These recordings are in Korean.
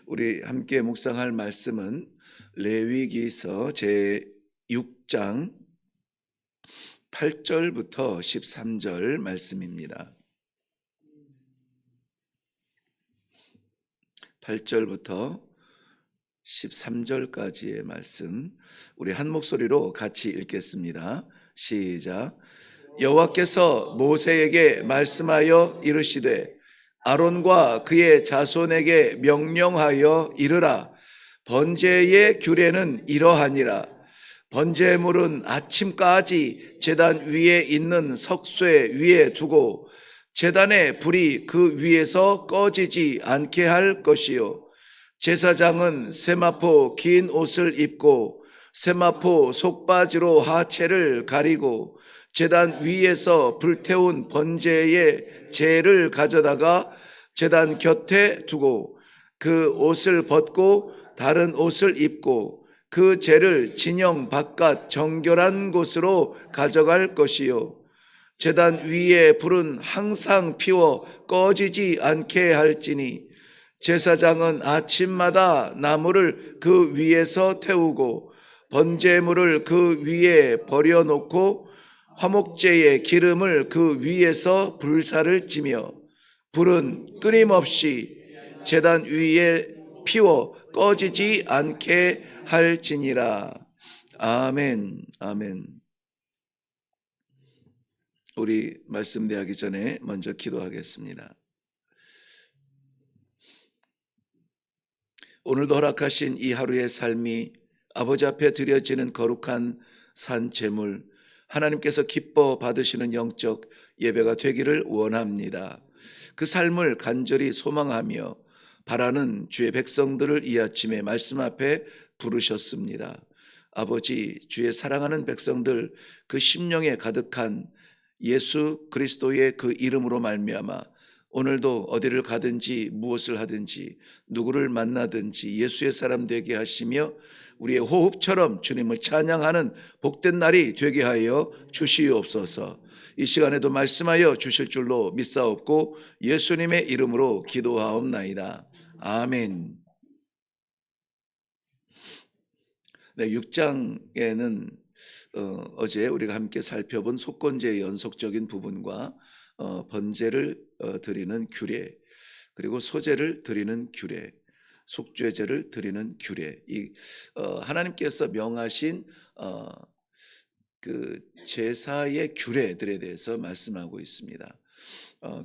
우리 함께 묵상할 말씀은 레위기서 제 6장 8절부터 13절 말씀입니다. 8절부터 13절까지의 말씀, 우리 한 목소리로 같이 읽겠습니다. 시작. 여호와께서 모세에게 말씀하여 이르시되 아론과 그의 자손에게 명령하여 이르라. 번제의 규례는 이러하니라. 번제물은 아침까지 제단 위에 있는 석쇠 위에 두고 제단의 불이 그 위에서 꺼지지 않게 할 것이요, 제사장은 세마포 긴 옷을 입고 세마포 속바지로 하체를 가리고 제단 위에서 불태운 번제의 재를 가져다가 제단 곁에 두고 그 옷을 벗고 다른 옷을 입고 그 재를 진영 바깥 정결한 곳으로 가져갈 것이요, 제단 위에 불은 항상 피워 꺼지지 않게 할지니 제사장은 아침마다 나무를 그 위에서 태우고 번제물을 그 위에 버려놓고 화목제의 기름을 그 위에서 불사를 찌며 불은 끊임없이 제단 위에 피워 꺼지지 않게 할지니라. 아멘. 아멘. 우리 말씀 대하기 전에 먼저 기도하겠습니다. 오늘도 허락하신 이 하루의 삶이 아버지 앞에 드려지는 거룩한 산 제물, 하나님께서 기뻐 받으시는 영적 예배가 되기를 원합니다. 그 삶을 간절히 소망하며 바라는 주의 백성들을 이 아침에 말씀 앞에 부르셨습니다. 아버지, 주의 사랑하는 백성들, 그 심령에 가득한 예수 그리스도의 그 이름으로 말미암아 오늘도 어디를 가든지 무엇을 하든지 누구를 만나든지 예수의 사람 되게 하시며 우리의 호흡처럼 주님을 찬양하는 복된 날이 되게 하여 주시옵소서. 이 시간에도 말씀하여 주실 줄로 믿사옵고 예수님의 이름으로 기도하옵나이다. 아멘. 네, 6장에는 어제 우리가 함께 살펴본 속건제의 연속적인 부분과 번제를 드리는 규례, 그리고 소제를 드리는 규례, 속죄제를 드리는 규례, 이 하나님께서 명하신 그 제사의 규례들에 대해서 말씀하고 있습니다.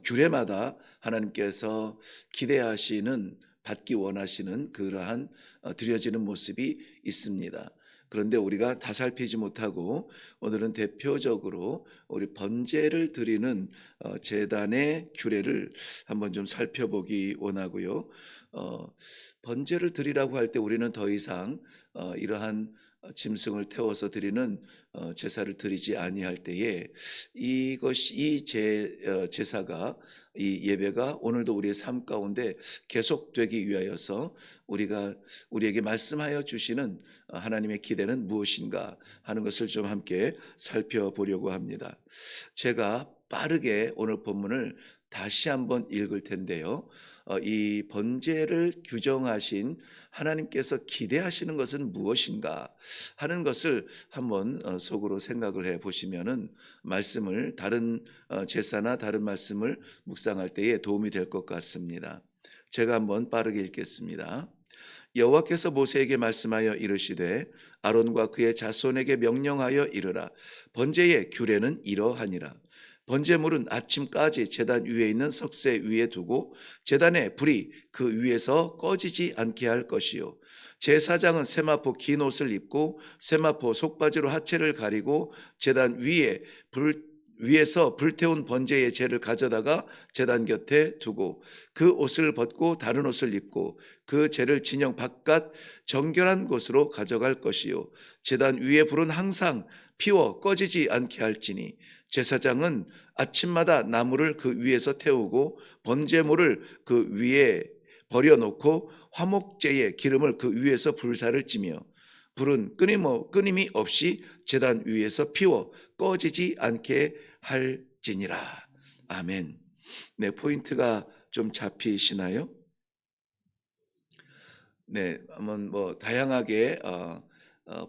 규례마다 하나님께서 기대하시는, 받기 원하시는 그러한 드려지는 모습이 있습니다. 그런데 우리가 다 살피지 못하고 오늘은 대표적으로 우리 번제를 드리는 제단의 규례를 한번 좀 살펴보기 원하고요. 번제를 드리라고 할 때 우리는 더 이상 이러한 짐승을 태워서 드리는 제사를 드리지 아니할 때에 이 제사가, 이 예배가 오늘도 우리의 삶 가운데 계속되기 위하여서 우리에게 말씀하여 주시는 하나님의 기대는 무엇인가 하는 것을 좀 함께 살펴보려고 합니다. 제가 빠르게 오늘 본문을 다시 한번 읽을 텐데요. 이 번제를 규정하신 하나님께서 기대하시는 것은 무엇인가 하는 것을 한번 속으로 생각을 해 보시면은 말씀을, 다른 제사나 다른 말씀을 묵상할 때에 도움이 될 것 같습니다. 제가 한번 빠르게 읽겠습니다. 여호와께서 모세에게 말씀하여 이르시되 아론과 그의 자손에게 명령하여 이르라. 번제의 규례는 이러하니라. 번제물은 아침까지 제단 위에 있는 석쇠 위에 두고 제단의 불이 그 위에서 꺼지지 않게 할 것이요, 제사장은 세마포 긴 옷을 입고 세마포 속바지로 하체를 가리고 제단 위에서 불태운 번제의 재를 가져다가 제단 곁에 두고 그 옷을 벗고 다른 옷을 입고 그 재를 진영 바깥 정결한 곳으로 가져갈 것이요, 제단 위에 불은 항상 피워 꺼지지 않게 할지니 제사장은 아침마다 나무를 그 위에서 태우고 번제물을 그 위에 버려놓고 화목제의 기름을 그 위에서 불사를 찌며 불은 끊임이 없이 제단 위에서 피워 꺼지지 않게 할지니라. 아멘. 네, 포인트가 좀 잡히시나요? 네, 한번 뭐 다양하게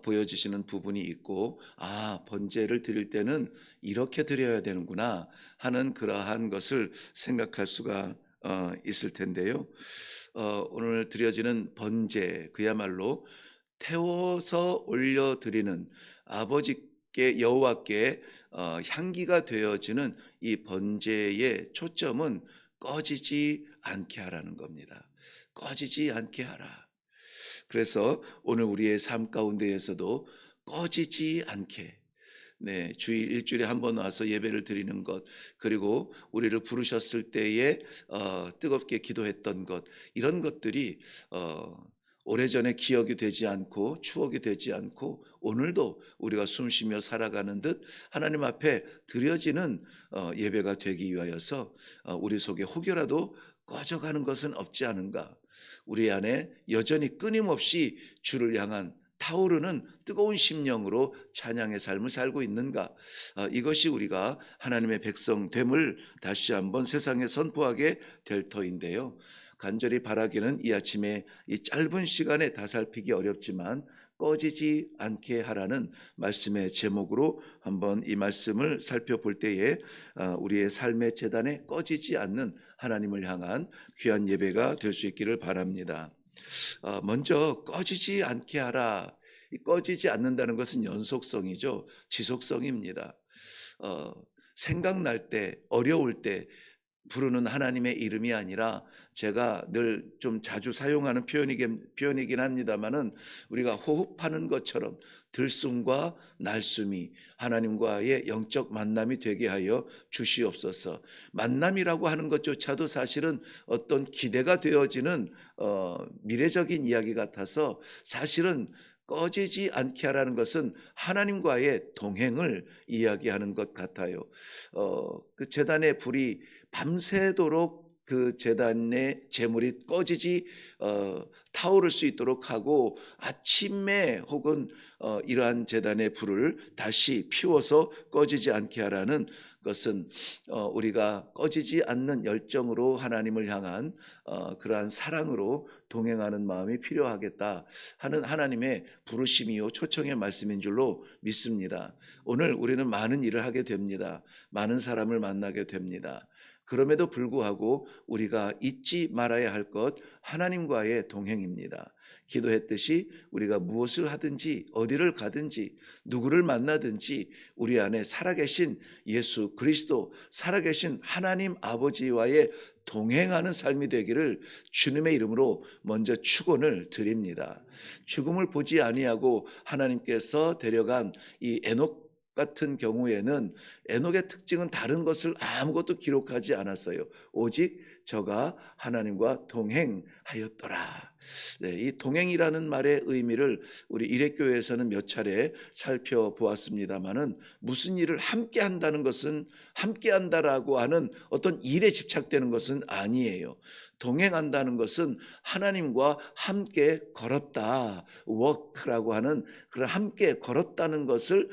보여주시는 부분이 있고, 번제를 드릴 때는 이렇게 드려야 되는구나 하는 그러한 것을 생각할 수가 있을 텐데요. 오늘 드려지는 번제, 그야말로 태워서 올려드리는 아버지께, 여호와께 향기가 되어지는 이 번제의 초점은 꺼지지 않게 하라는 겁니다. 꺼지지 않게 하라. 그래서 오늘 우리의 삶 가운데에서도 꺼지지 않게, 네, 주일 일주일에 한 번 와서 예배를 드리는 것, 그리고 우리를 부르셨을 때에 뜨겁게 기도했던 것, 이런 것들이 오래전에 기억이 되지 않고 추억이 되지 않고 오늘도 우리가 숨쉬며 살아가는 듯 하나님 앞에 드려지는 예배가 되기 위하여서 우리 속에 혹여라도 꺼져가는 것은 없지 않은가. 우리 안에 여전히 끊임없이 주를 향한 타오르는 뜨거운 심령으로 찬양의 삶을 살고 있는가. 이것이 우리가 하나님의 백성됨을 다시 한번 세상에 선포하게 될 터인데요. 간절히 바라기는 이 아침에 이 짧은 시간에 다 살피기 어렵지만 꺼지지 않게 하라는 말씀의 제목으로 한번 이 말씀을 살펴볼 때에 우리의 삶의 제단에 꺼지지 않는 하나님을 향한 귀한 예배가 될 수 있기를 바랍니다. 먼저 꺼지지 않게 하라. 이 꺼지지 않는다는 것은 연속성이죠. 지속성입니다. 생각날 때, 어려울 때 부르는 하나님의 이름이 아니라, 제가 늘 좀 자주 사용하는 표현이긴 합니다만은, 우리가 호흡하는 것처럼 들숨과 날숨이 하나님과의 영적 만남이 되게 하여 주시옵소서. 만남이라고 하는 것조차도 사실은 어떤 기대가 되어지는 미래적인 이야기 같아서, 사실은 꺼지지 않게 하라는 것은 하나님과의 동행을 이야기하는 것 같아요. 그 제단의 불이 밤새도록 그 제단의 제물이 꺼지지 타오를 수 있도록 하고, 아침에 혹은 이러한 제단의 불을 다시 피워서 꺼지지 않게 하라는 것은 우리가 꺼지지 않는 열정으로 하나님을 향한 그러한 사랑으로 동행하는 마음이 필요하겠다 하는 하나님의 부르심이요 초청의 말씀인 줄로 믿습니다. 오늘 우리는 많은 일을 하게 됩니다. 많은 사람을 만나게 됩니다. 그럼에도 불구하고 우리가 잊지 말아야 할 것, 하나님과의 동행입니다. 기도했듯이 우리가 무엇을 하든지 어디를 가든지 누구를 만나든지 우리 안에 살아계신 예수 그리스도, 살아계신 하나님 아버지와의 동행하는 삶이 되기를 주님의 이름으로 먼저 축원을 드립니다. 죽음을 보지 아니하고 하나님께서 데려간 이 에녹 같은 경우에는, 에녹의 특징은 다른 것을 아무것도 기록하지 않았어요. 오직 저가 하나님과 동행하였더라. 네, 이 동행이라는 말의 의미를 우리 일회교회에서는 몇 차례 살펴보았습니다마는, 무슨 일을 함께 한다는 것은, 함께 한다라고 하는 어떤 일에 집착되는 것은 아니에요. 동행한다는 것은 하나님과 함께 걸었다, 워크라고 하는 그런 함께 걸었다는 것을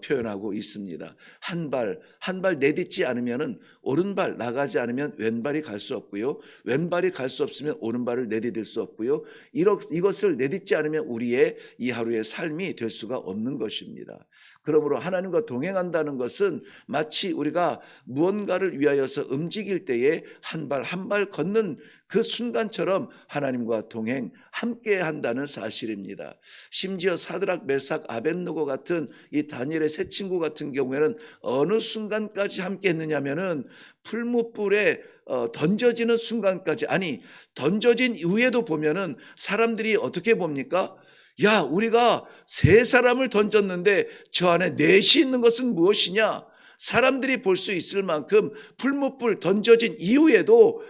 표현하고 있습니다. 한 발 내딛지 않으면 오른발 나가지 않으면 왼발이 갈 수 없고요, 왼발이 갈 수 없으면 오른발을 내디딜 수 없고요, 이것을 내딛지 않으면 우리의 이 하루의 삶이 될 수가 없는 것입니다. 그러므로 하나님과 동행한다는 것은 마치 우리가 무언가를 위하여서 움직일 때에 한 발 한 발 걷는 그 순간처럼 하나님과 동행, 함께 한다는 사실입니다. 심지어 사드락, 메삭, 아벳느고 같은 이 다니엘의 세 친구 같은 경우에는 어느 순간까지 함께 했느냐면은 풀무불에 던져지는 순간까지, 아니 던져진 이후에도 보면은 사람들이 어떻게 봅니까? 야, 우리가 세 사람을 던졌는데 저 안에 넷이 있는 것은 무엇이냐? 사람들이 볼 수 있을 만큼 풀무불 던져진 이후에도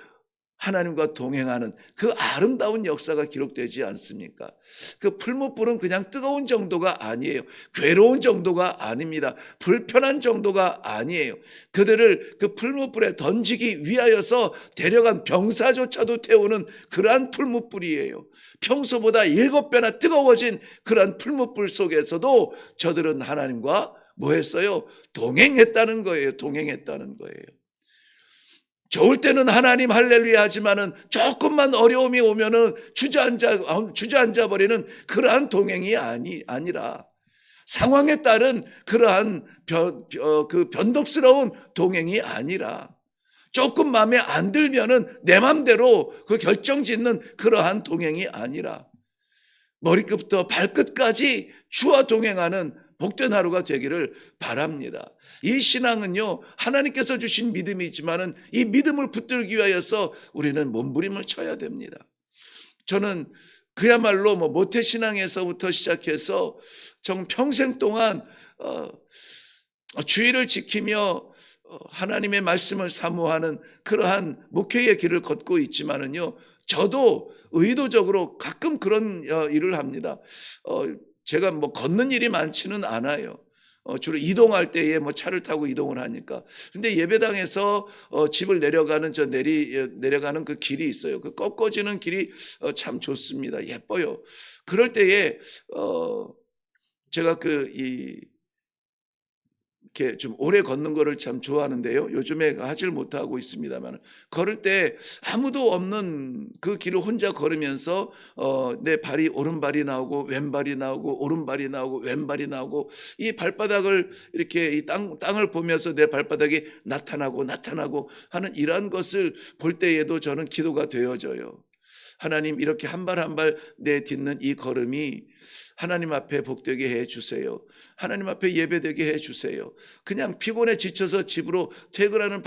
하나님과 동행하는 그 아름다운 역사가 기록되지 않습니까? 그 풀무불은 그냥 뜨거운 정도가 아니에요. 괴로운 정도가 아닙니다. 불편한 정도가 아니에요. 그들을 그 풀무불에 던지기 위하여서 데려간 병사조차도 태우는 그러한 풀무불이에요. 평소보다 7배나 뜨거워진 그러한 풀무불 속에서도 저들은 하나님과 뭐 했어요? 동행했다는 거예요. 동행했다는 거예요. 좋을 때는 하나님 할렐루야 하지만은 조금만 어려움이 오면은 주저앉아 버리는 그러한 동행이 아니라 상황에 따른 그러한 변덕스러운 동행이 아니라 조금 마음에 안 들면은 내 맘대로 그 결정 짓는 그러한 동행이 아니라 머리끝부터 발끝까지 주와 동행하는 복된 하루가 되기를 바랍니다. 이 신앙은요, 하나님께서 주신 믿음이지만은 이 믿음을 붙들기 위하여서 우리는 몸부림을 쳐야 됩니다. 저는 그야말로 모태신앙에서부터 시작해서 정 평생 동안 주의를 지키며 하나님의 말씀을 사모하는 그러한 목회의 길을 걷고 있지만은요, 저도 의도적으로 가끔 그런 일을 합니다. 제가 걷는 일이 많지는 않아요. 주로 이동할 때에 차를 타고 이동을 하니까. 근데 예배당에서 집을 내려가는 내려가는 그 길이 있어요. 그 꺾어지는 길이 참 좋습니다. 예뻐요. 그럴 때에 제가 이렇게 좀 오래 걷는 거를 참 좋아하는데요. 요즘에 하질 못하고 있습니다만, 걸을 때 아무도 없는 그 길을 혼자 걸으면서 내 발이 오른발이 나오고 왼발이 나오고 오른발이 나오고 왼발이 나오고 이 발바닥을 이렇게 이 땅을 보면서 내 발바닥이 나타나고 하는 이러한 것을 볼 때에도 저는 기도가 되어져요. 하나님, 이렇게 한 발 한 발 내딛는 이 걸음이 하나님 앞에 복되게 해주세요. 하나님 앞에 예배되게 해주세요. 그냥 피곤해 지쳐서 집으로 퇴근하는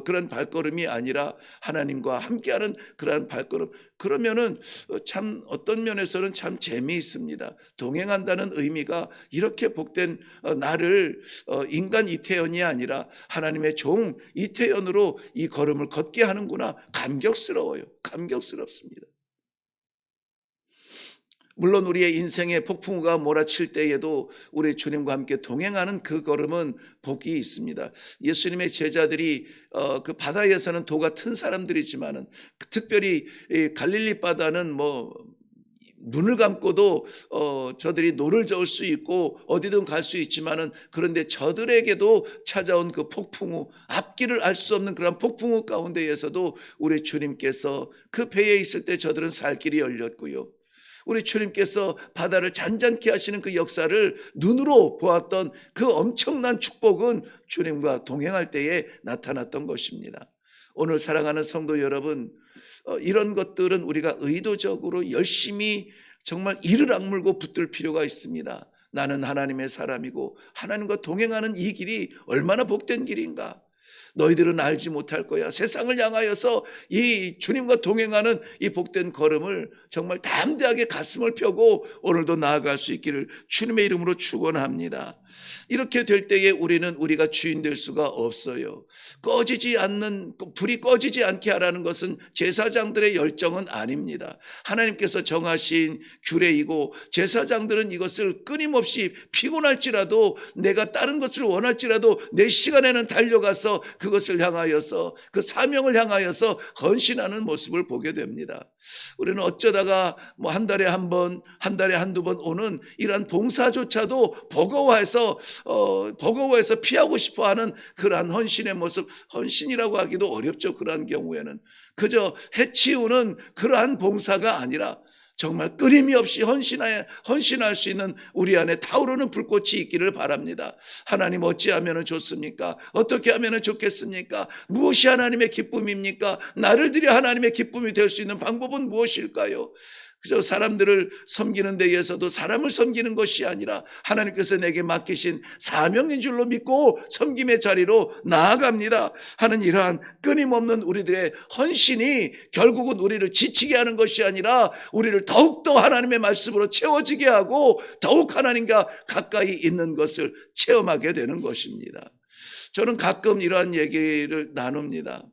그런 발걸음이 아니라 하나님과 함께하는 그러한 발걸음. 그러면은 참 어떤 면에서는 참 재미있습니다. 동행한다는 의미가 이렇게 복된 나를 인간 이태연이 아니라 하나님의 종 이태연으로 이 걸음을 걷게 하는구나. 감격스러워요. 감격스럽습니다. 물론 우리의 인생의 폭풍우가 몰아칠 때에도 우리 주님과 함께 동행하는 그 걸음은 복이 있습니다. 예수님의 제자들이 그 바다에서는 도가 튼 사람들이지만은 특별히 갈릴리 바다는 눈을 감고도 저들이 노를 저을 수 있고 어디든 갈 수 있지만은, 그런데 저들에게도 찾아온 그 폭풍우, 앞길을 알 수 없는 그런 폭풍우 가운데에서도 우리 주님께서 그 배에 있을 때 저들은 살 길이 열렸고요. 우리 주님께서 바다를 잔잔케 하시는 그 역사를 눈으로 보았던 그 엄청난 축복은 주님과 동행할 때에 나타났던 것입니다. 오늘 사랑하는 성도 여러분, 이런 것들은 우리가 의도적으로 열심히 정말 이를 악물고 붙들 필요가 있습니다. 나는 하나님의 사람이고 하나님과 동행하는 이 길이 얼마나 복된 길인가. 너희들은 알지 못할 거야. 세상을 향하여서 이 주님과 동행하는 이 복된 걸음을 정말 담대하게 가슴을 펴고 오늘도 나아갈 수 있기를 주님의 이름으로 축원합니다. 이렇게 될 때에 우리가 주인 될 수가 없어요. 불이 꺼지지 않게 하라는 것은 제사장들의 열정은 아닙니다. 하나님께서 정하신 규례이고, 제사장들은 이것을 끊임없이 피곤할지라도, 내가 다른 것을 원할지라도 내 시간에는 달려가서 그것을 향하여서, 그 사명을 향하여서 헌신하는 모습을 보게 됩니다. 우리는 어쩌다가 한 달에 한 번, 한 달에 한두 번 오는 이러한 봉사조차도 버거워해서 피하고 싶어하는 그러한 헌신의 모습, 헌신이라고 하기도 어렵죠. 그러한 경우에는 그저 해치우는 그러한 봉사가 아니라 정말 끊임이 없이 헌신할 수 있는 우리 안에 타오르는 불꽃이 있기를 바랍니다. 하나님, 어찌하면 좋습니까? 어떻게 하면 좋겠습니까? 무엇이 하나님의 기쁨입니까? 나를 들여 하나님의 기쁨이 될 수 있는 방법은 무엇일까요? 그저 사람들을 섬기는 데에서도 사람을 섬기는 것이 아니라 하나님께서 내게 맡기신 사명인 줄로 믿고 섬김의 자리로 나아갑니다 하는 이러한 끊임없는 우리들의 헌신이 결국은 우리를 지치게 하는 것이 아니라 우리를 더욱더 하나님의 말씀으로 채워지게 하고 더욱 하나님과 가까이 있는 것을 체험하게 되는 것입니다. 저는 가끔 이러한 얘기를 나눕니다.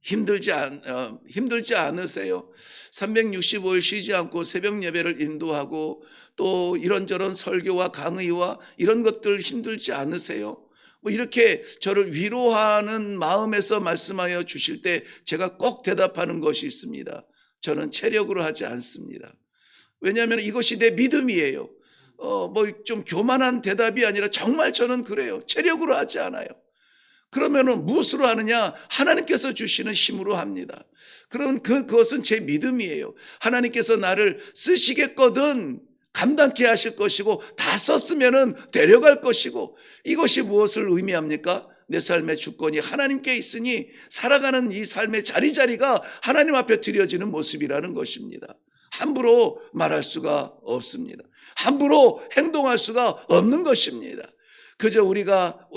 힘들지 않으세요? 365일 쉬지 않고 새벽 예배를 인도하고 또 이런저런 설교와 강의와 이런 것들 힘들지 않으세요? 이렇게 저를 위로하는 마음에서 말씀하여 주실 때 제가 꼭 대답하는 것이 있습니다. 저는 체력으로 하지 않습니다. 왜냐하면 이것이 내 믿음이에요. 좀 교만한 대답이 아니라 정말 저는 그래요. 체력으로 하지 않아요. 그러면은 무엇으로 하느냐? 하나님께서 주시는 힘으로 합니다. 그럼 그것은 제 믿음이에요. 하나님께서 나를 쓰시겠거든 감당케 하실 것이고, 다 썼으면은 데려갈 것이고, 이것이 무엇을 의미합니까? 내 삶의 주권이 하나님께 있으니 살아가는 이 삶의 자리자리가 하나님 앞에 드려지는 모습이라는 것입니다. 함부로 말할 수가 없습니다. 함부로 행동할 수가 없는 것입니다. 그저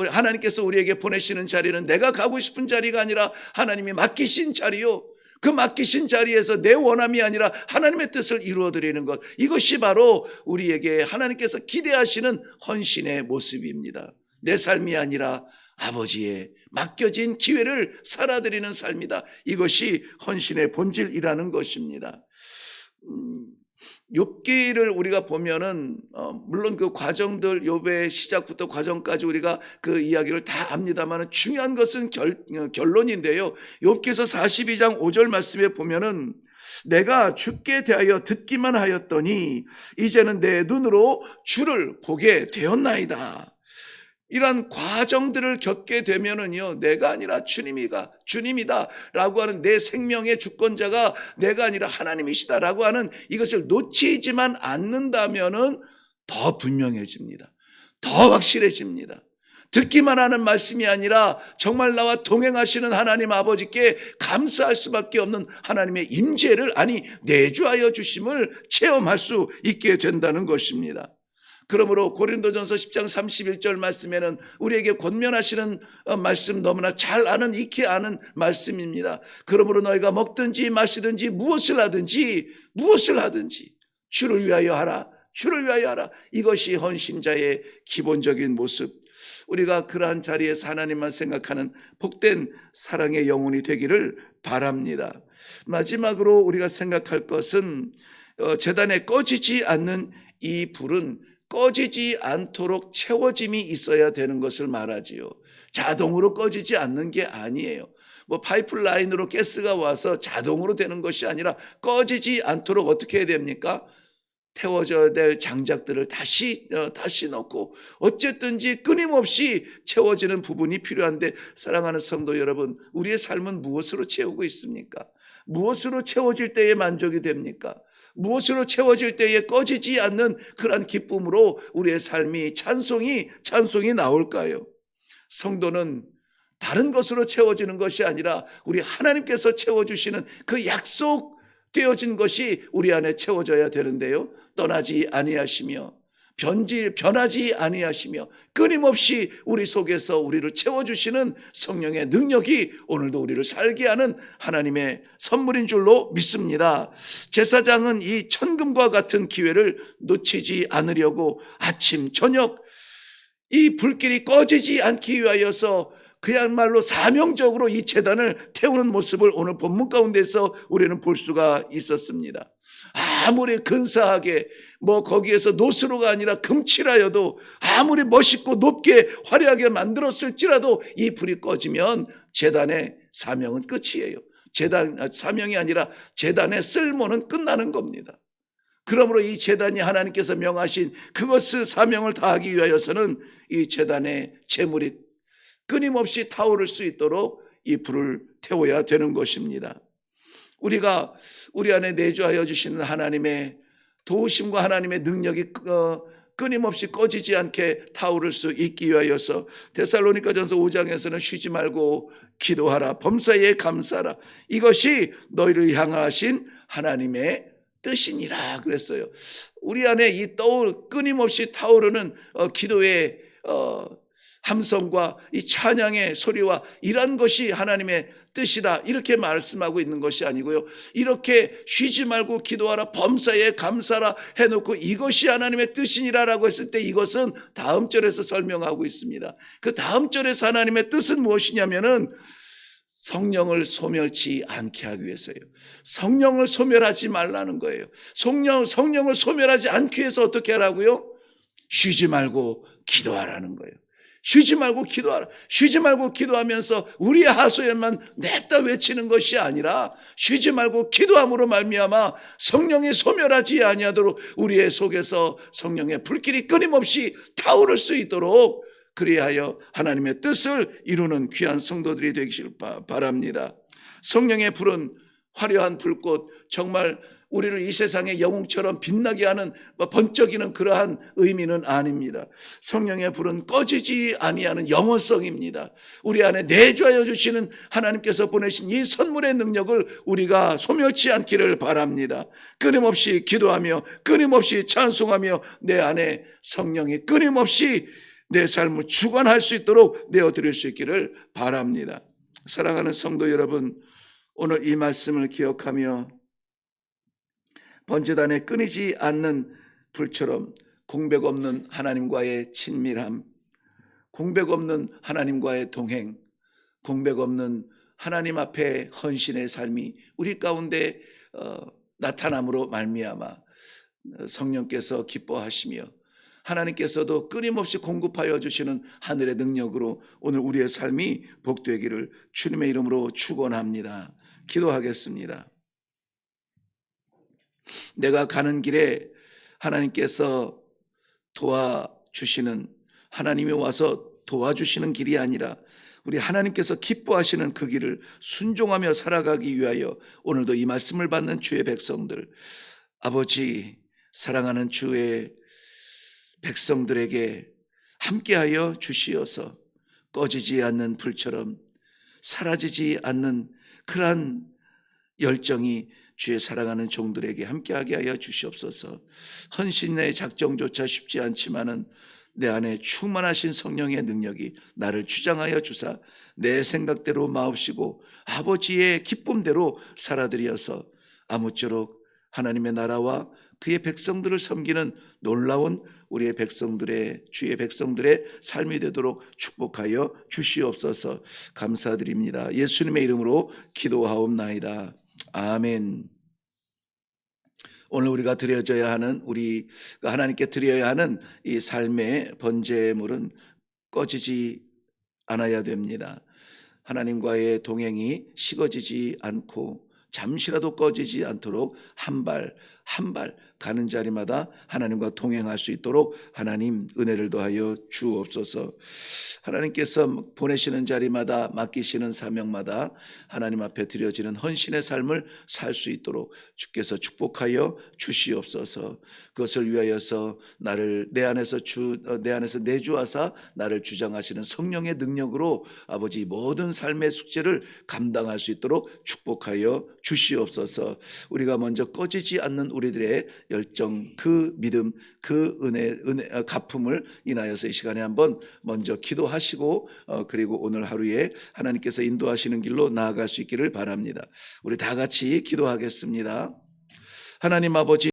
하나님께서 우리에게 보내시는 자리는 내가 가고 싶은 자리가 아니라 하나님이 맡기신 자리요, 그 맡기신 자리에서 내 원함이 아니라 하나님의 뜻을 이루어드리는 것, 이것이 바로 우리에게 하나님께서 기대하시는 헌신의 모습입니다. 내 삶이 아니라 아버지의 맡겨진 기회를 살아드리는 삶이다. 이것이 헌신의 본질이라는 것입니다. 욥기를 우리가 보면은 물론 그 과정들, 욥의 시작부터 과정까지 우리가 그 이야기를 다 압니다만, 중요한 것은 결론인데요. 욥기서 42장 5절 말씀에 보면은 내가 주께 대하여 듣기만 하였더니 이제는 내 눈으로 주를 보게 되었나이다. 이런 과정들을 겪게 되면은요, 내가 아니라 주님이다 라고 하는, 내 생명의 주권자가 내가 아니라 하나님이시다라고 하는 이것을 놓치지만 않는다면은 더 분명해집니다. 더 확실해집니다. 듣기만 하는 말씀이 아니라 정말 나와 동행하시는 하나님 아버지께 감사할 수밖에 없는 하나님의 임재를, 아니 내주하여 주심을 체험할 수 있게 된다는 것입니다. 그러므로 고린도전서 10장 31절 말씀에는 우리에게 권면하시는 말씀, 너무나 잘 아는, 익히 아는 말씀입니다. 그러므로 너희가 먹든지 마시든지 무엇을 하든지 주를 위하여 하라. 주를 위하여 하라. 이것이 헌신자의 기본적인 모습. 우리가 그러한 자리에서 하나님만 생각하는 복된 사랑의 영혼이 되기를 바랍니다. 마지막으로 우리가 생각할 것은 제단에 꺼지지 않는 이 불은 꺼지지 않도록 채워짐이 있어야 되는 것을 말하지요. 자동으로 꺼지지 않는 게 아니에요. 파이프라인으로 가스가 와서 자동으로 되는 것이 아니라 꺼지지 않도록 어떻게 해야 됩니까? 태워져야 될 장작들을 다시 넣고 어쨌든지 끊임없이 채워지는 부분이 필요한데, 사랑하는 성도 여러분, 우리의 삶은 무엇으로 채우고 있습니까? 무엇으로 채워질 때에 만족이 됩니까? 무엇으로 채워질 때에 꺼지지 않는 그러한 기쁨으로 우리의 삶이 찬송이 나올까요? 성도는 다른 것으로 채워지는 것이 아니라 우리 하나님께서 채워주시는 그 약속되어진 것이 우리 안에 채워져야 되는데요, 떠나지 아니하시며 변하지 아니하시며 끊임없이 우리 속에서 우리를 채워주시는 성령의 능력이 오늘도 우리를 살게 하는 하나님의 선물인 줄로 믿습니다. 제사장은 이 천금과 같은 기회를 놓치지 않으려고 아침 저녁 이 불길이 꺼지지 않기 위하여서 그야말로 사명적으로 이 제단을 태우는 모습을 오늘 본문 가운데서 우리는 볼 수가 있었습니다. 아무리 근사하게 거기에서 노스로가 아니라 금칠하여도, 아무리 멋있고 높게 화려하게 만들었을지라도 이 불이 꺼지면 제단의 사명은 끝이에요. 사명이 아니라 제단의 쓸모는 끝나는 겁니다. 그러므로 이 제단이 하나님께서 명하신 그것의 사명을 다하기 위하여서는 이 제단의 제물이 끊임없이 타오를 수 있도록 이 불을 태워야 되는 것입니다. 우리가 우리 안에 내주하여 주시는 하나님의 도우심과 하나님의 능력이 끊임없이 꺼지지 않게 타오를 수 있기 위하여서 데살로니가전서 5장에서는 쉬지 말고 기도하라, 범사에 감사하라, 이것이 너희를 향하신 하나님의 뜻이니라 그랬어요. 우리 안에 이 끊임없이 타오르는 기도의 함성과 이 찬양의 소리와 이런 것이 하나님의 뜻이다, 이렇게 말씀하고 있는 것이 아니고요, 이렇게 쉬지 말고 기도하라, 범사에 감사라 해놓고 이것이 하나님의 뜻이니라라고 했을 때 이것은 다음 절에서 설명하고 있습니다. 그 다음 절에서 하나님의 뜻은 무엇이냐면은 성령을 소멸치 않게 하기 위해서예요. 성령을 소멸하지 말라는 거예요. 성령을 소멸하지 않기 위해서 어떻게 하라고요? 쉬지 말고 기도하라는 거예요. 쉬지 말고 기도하라. 쉬지 말고 기도하면서 우리의 하소연만 냈다 외치는 것이 아니라 쉬지 말고 기도함으로 말미암아 성령이 소멸하지 아니하도록 우리의 속에서 성령의 불길이 끊임없이 타오를 수 있도록 그리하여 하나님의 뜻을 이루는 귀한 성도들이 되기를 바랍니다. 성령의 불은 화려한 불꽃, 정말 우리를 이 세상의 영웅처럼 빛나게 하는 번쩍이는 그러한 의미는 아닙니다. 성령의 불은 꺼지지 아니하는 영원성입니다. 우리 안에 내주하여 주시는 하나님께서 보내신 이 선물의 능력을 우리가 소멸치 않기를 바랍니다. 끊임없이 기도하며 끊임없이 찬송하며 내 안에 성령이 끊임없이 내 삶을 주관할 수 있도록 내어드릴 수 있기를 바랍니다. 사랑하는 성도 여러분, 오늘 이 말씀을 기억하며 번제단에 끊이지 않는 불처럼 공백 없는 하나님과의 친밀함, 공백 없는 하나님과의 동행, 공백 없는 하나님 앞에 헌신의 삶이 우리 가운데 나타남으로 말미암아 성령께서 기뻐하시며 하나님께서도 끊임없이 공급하여 주시는 하늘의 능력으로 오늘 우리의 삶이 복되기를 주님의 이름으로 축원합니다. 기도하겠습니다. 내가 가는 길에 하나님께서 도와주시는, 하나님이 와서 도와주시는 길이 아니라 우리 하나님께서 기뻐하시는 그 길을 순종하며 살아가기 위하여 오늘도 이 말씀을 받는 주의 백성들, 아버지 사랑하는 주의 백성들에게 함께하여 주시어서 꺼지지 않는 불처럼 사라지지 않는 그러한 열정이 주의 사랑하는 종들에게 함께하게 하여 주시옵소서. 헌신의 작정조차 쉽지 않지만은 내 안에 충만하신 성령의 능력이 나를 주장하여 주사 내 생각대로 마옵시고 아버지의 기쁨대로 살아들여서 아무쪼록 하나님의 나라와 그의 백성들을 섬기는 놀라운 우리의 백성들의, 주의 백성들의 삶이 되도록 축복하여 주시옵소서. 감사드립니다. 예수님의 이름으로 기도하옵나이다. 아멘. 오늘 우리가 드려져야 하는, 우리가 하나님께 드려야 하는 이 삶의 번제물은 꺼지지 않아야 됩니다. 하나님과의 동행이 식어지지 않고 잠시라도 꺼지지 않도록 한 발 한 발 가는 자리마다 하나님과 동행할 수 있도록 하나님 은혜를 더하여 주옵소서. 하나님께서 보내시는 자리마다 맡기시는 사명마다 하나님 앞에 드려지는 헌신의 삶을 살 수 있도록 주께서 축복하여 주시옵소서. 그것을 위하여서 나를 내 안에서 내주하사 나를 주장하시는 성령의 능력으로 아버지 모든 삶의 숙제를 감당할 수 있도록 축복하여 주시옵소서. 우리가 먼저 꺼지지 않는 우리들의 열정, 그 믿음, 그 은혜 갚음을 인하여서 이 시간에 한번 먼저 기도하시고 그리고 오늘 하루에 하나님께서 인도하시는 길로 나아갈 수 있기를 바랍니다. 우리 다 같이 기도하겠습니다. 하나님 아버지,